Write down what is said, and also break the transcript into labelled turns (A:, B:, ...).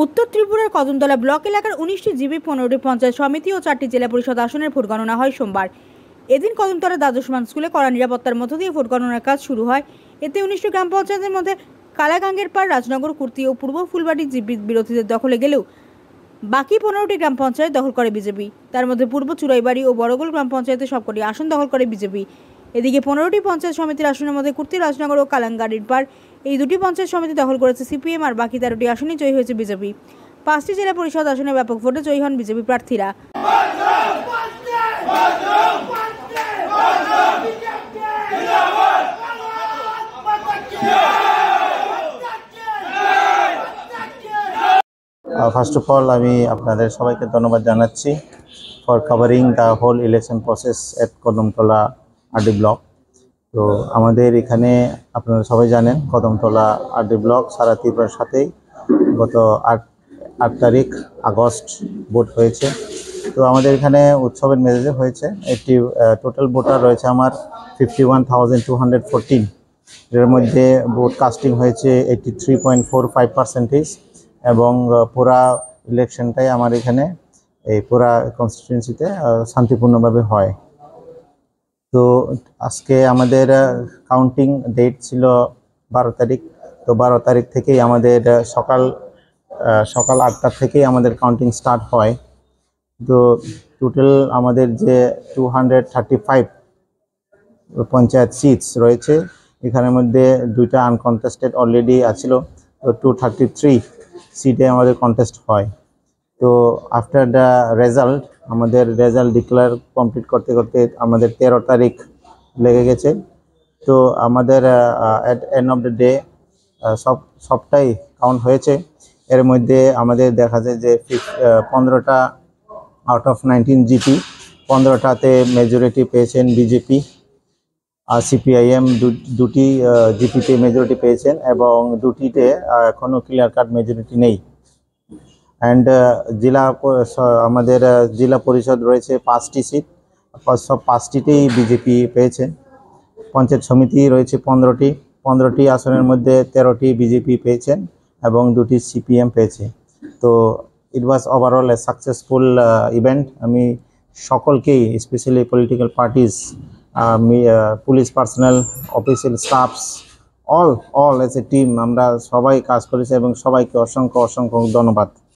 A: উত্তর ত্রিপুরার কদমতলা ব্লক এলাকার 19টি জিবি, 15টি পঞ্চায়েত সমিতি ও 4টি জেলা পরিষদ আসনের ভোট গণনা হয় সোমবার। এদিন কদমতলা দ্বাদশমান স্কুলে কড়া নিরাপত্তার মধ্য দিয়ে ভোট গণনার কাজ শুরু হয়। এতে 19টি গ্রাম পঞ্চায়েতের মধ্যে কালাগাঙ্গের পাড়, রাজনগর, কুর্তি ও পূর্ব ফুলবাড়ি জিবি বিরোধীদের দখলে গেলেও বাকি 15টি গ্রাম পঞ্চায়েত দখল করে বিজেপি। তার মধ্যে পূর্ব চুরাইবাড়ি ও বড়গোল গ্রাম পঞ্চায়েতে সবকটি আসন দখল করে বিজেপি। এদিকে 15টি পঞ্চায়েত সমিতির আসনের মধ্যে কুর্তি, রাজনগর ও কালাঙ্গারির পাড় এই দুটি পঞ্চায়েত সমিতি দখল করেছে সিপিএম, আর বাকি 13টি আসনেই জয়ী হয়েছে বিজেপি। 5টি জেলা পরিষদ আসনে ব্যাপক ভোটে জয়ী হন বিজেপি প্রার্থীরা।
B: ফার্স্ট অফ অল আমি আপনাদের সবাইকে ধন্যবাদ জানাচ্ছি for covering the whole election process at Kadamtala RD block. তো আমাদের এখানে আপনারা সবাই জানেন কদমতলা আরডি ব্লক সারা ত্রিপুরার সাথেই গত 8 তারিখ আগস্ট ভোট হয়েছে। তো আমাদের এখানে উৎসবের মেজাজে হয়েছে। একটি টোটাল ভোটার রয়েছে আমার 51,214। এর মধ্যে ভোট কাস্টিং হয়েছে 83.45% এবং পুরা ইলেকশনটাই আমার এখানে এই পুরা কনস্টিটিউয়েন্সিতে শান্তিপূর্ণভাবে হয়। তো আজকে আমাদের কাউন্টিং ডেট ছিল 12 তারিখ। তো 12 তারিখ থেকেই আমাদের সকাল 8টা থেকেই আমাদের কাউন্টিং স্টার্ট হয়। তো টোটাল আমাদের যে 235 পঞ্চায়েত সিটস রয়েছে, এখানের মধ্যে 2টা আনকন্টেস্টেড অলরেডি আছিল। তো 233 সিটে আমাদের কন্টেস্ট হয়। তো আফটার দ্য রেজাল্ট, আমাদের রেজাল্ট ডিক্লেয়ার কমপ্লিট করতে করতে আমাদের 13 তারিখ লেগে গেছে। তো আমাদের at end of the day সবটাই কাউন্ট হয়েছে। এর মধ্যে আমাদের দেখা যায় যে 15টা আউট অফ 19 জিপি, 15টাতে মেজরিটি পেয়েছেন বিজেপি, আর সিপিআইএম দুটি জিপিতে মেজরিটি পেয়েছেন এবং দুটিতে এখনও ক্লিয়ার কাট মেজরিটি নেই। অ্যান্ড আমাদের জেলা পরিষদ রয়েছে 5টি সিট, সব 5টিতেই বিজেপি পেয়েছে। পঞ্চায়েত সমিতি রয়েছে 15টি আসনের মধ্যে 13টি বিজেপি পেয়েছেন এবং 2টি সিপিএম পেয়েছে। তো ইট ওয়াজ ওভারঅল এ সাকসেসফুল ইভেন্ট। আমি সকলকেই, specially political parties, police personnel, official stuffs, all as a team আমরা সবাই কাজ করেছি এবং সবাইকে অসংখ্য ধন্যবাদ।